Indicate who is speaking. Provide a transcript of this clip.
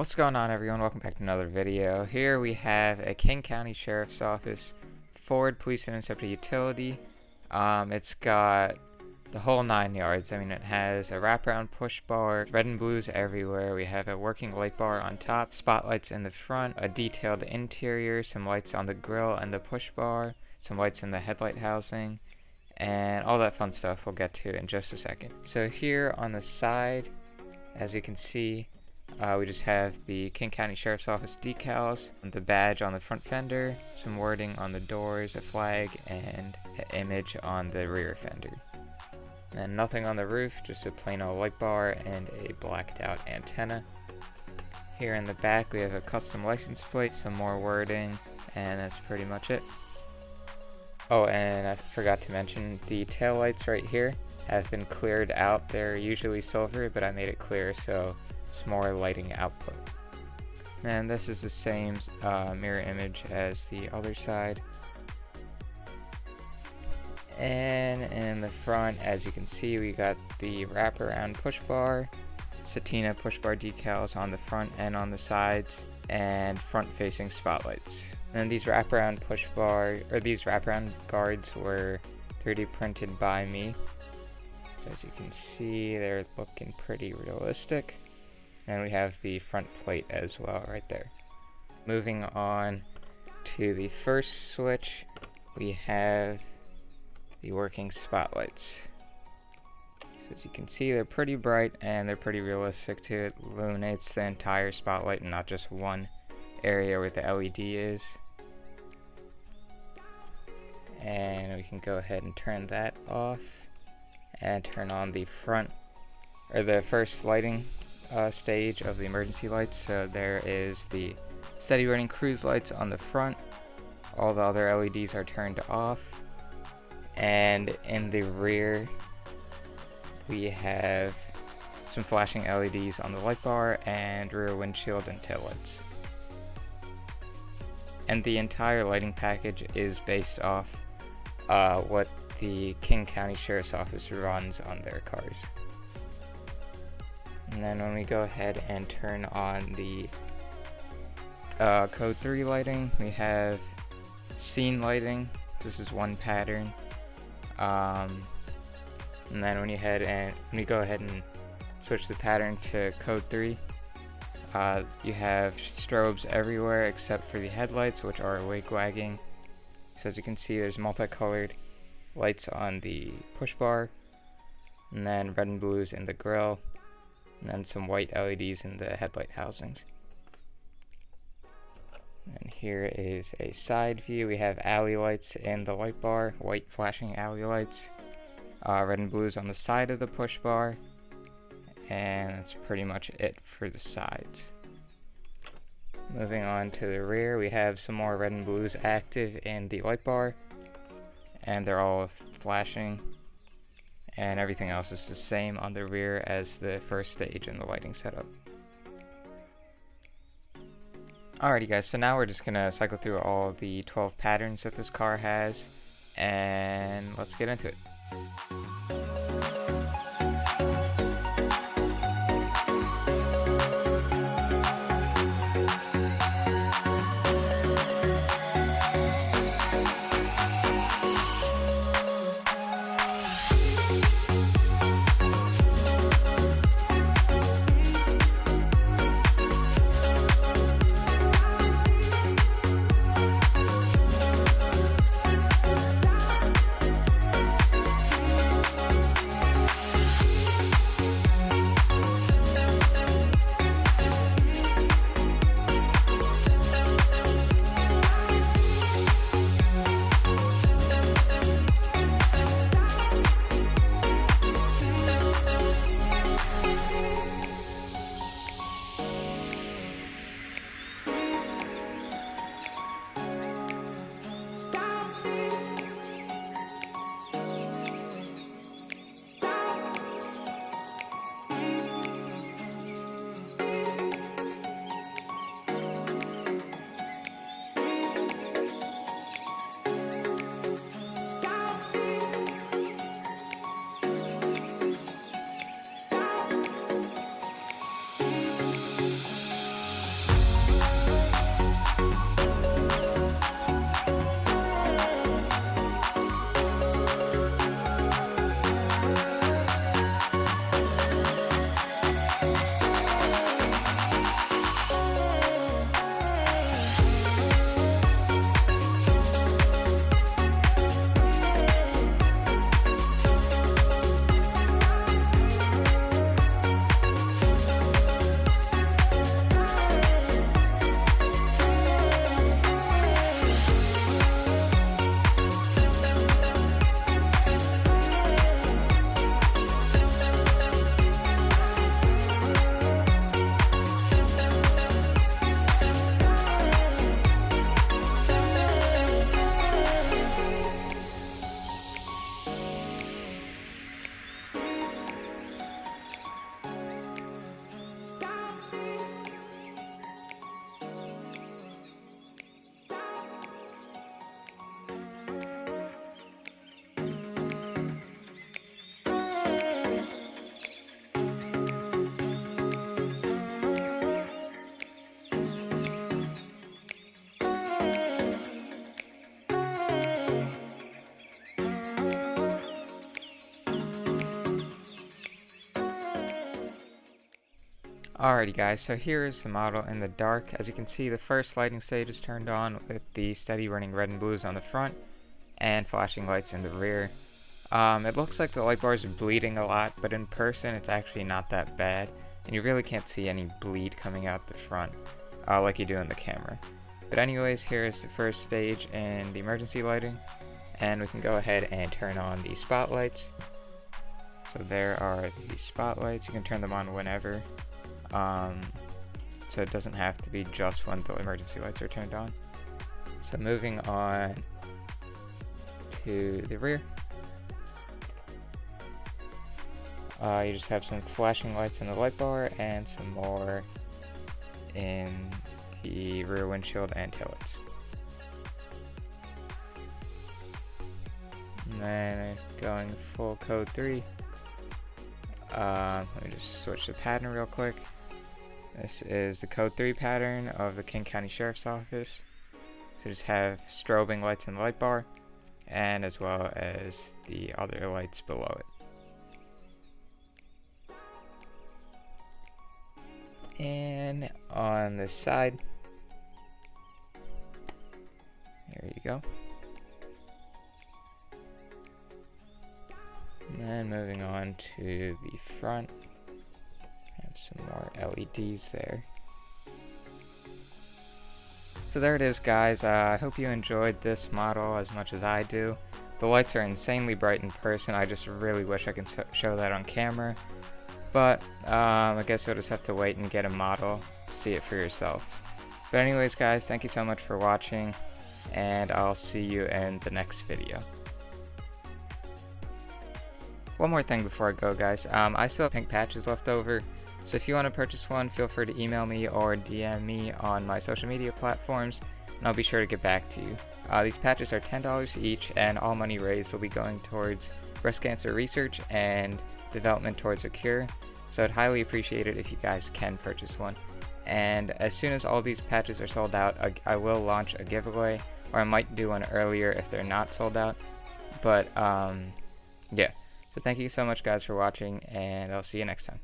Speaker 1: What's going on, everyone? Welcome back to another video. Here we have a King County Sheriff's Office Ford Police Interceptor Utility. It's got the whole 9 yards. I mean, it has a wraparound push bar, red and blues everywhere. We have a working light bar on top, spotlights in the front, a detailed interior, some lights on the grille and the push bar, some lights in the headlight housing, and all that fun stuff we'll get to in just a second. So here on the side, as you can see, we just have the King County Sheriff's Office decals, the badge on the front fender, some wording on the doors, a flag, and an image on the rear fender. And nothing on the roof, just a plain old light bar and a blacked out antenna. Here in the back we have a custom license plate, some more wording, and that's pretty much it. Oh, and I forgot to mention, the taillights right here have been cleared out. They're usually silver, but I made it clear so it's more lighting output. And this is the same mirror image as the other side. And in the front, as you can see, we got the wraparound push bar, Satina push bar decals on the front and on the sides, and front facing spotlights. And these wraparound push bar, or these wraparound guards, were 3D printed by me. So as you can see, they're looking pretty realistic. And we have the front plate as well right there. Moving on to the first switch, we have the working spotlights. So as you can see, they're pretty bright and they're pretty realistic too. It illuminates the entire spotlight and not just one area where the LED is. And we can go ahead and turn that off and turn on the front, or the first lighting stage of the emergency lights. So there is the steady running cruise lights on the front. All the other LEDs are turned off. And in the rear we have some flashing LEDs on the light bar and rear windshield and taillights. And the entire lighting package is based off what the King County Sheriff's Office runs on their cars. And then when we go ahead and turn on the code 3 lighting, we have scene lighting. This is one pattern. And then when you go ahead and switch the pattern to code 3, you have strobes everywhere except for the headlights, which are wake wagging. So as you can see, there's multicolored lights on the push bar, and then red and blues in the grille, and then some white LEDs in the headlight housings. And here is a side view. We have alley lights in the light bar, white flashing alley lights, red and blues on the side of the push bar, and that's pretty much it for the sides. Moving on to the rear, we have some more red and blues active in the light bar, and they're all flashing. And everything else is the same on the rear as the first stage in the lighting setup. Alrighty guys, so now we're just gonna cycle through all the 12 patterns that this car has, and let's get into it. Alrighty guys, so here is the model in the dark. As you can see, the first lighting stage is turned on with the steady running red and blues on the front and flashing lights in the rear. It looks like the light bars are bleeding a lot, but in person it's actually not that bad, and you really can't see any bleed coming out the front like you do in the camera. But anyways, here is the first stage in the emergency lighting, and we can go ahead and turn on the spotlights. So there are the spotlights. You can turn them on whenever. So it doesn't have to be just when the emergency lights are turned on. So moving on to the rear, you just have some flashing lights in the light bar and some more in the rear windshield and taillights. And then going full code 3, let me just switch the pattern real quick. This is the code 3 pattern of the King County Sheriff's Office. So just have strobing lights in the light bar, and as well as the other lights below it. And on this side, there you go. And then moving on to the front, have some more LEDs there. So there it is, guys. I hope you enjoyed this model as much as I do. The lights are insanely bright in person. I just really wish I could show that on camera. But I guess you'll just have to wait and get a model to see it for yourselves. But anyways, guys, thank you so much for watching, and I'll see you in the next video. One more thing before I go, guys. I still have pink patches left over, so if you want to purchase one, feel free to email me or DM me on my social media platforms, and I'll be sure to get back to you. These patches are $10 each, and all money raised will be going towards breast cancer research and development towards a cure, so I'd highly appreciate it if you guys can purchase one. And as soon as all these patches are sold out, I will launch a giveaway, or I might do one earlier if they're not sold out. But yeah, so thank you so much, guys, for watching, and I'll see you next time.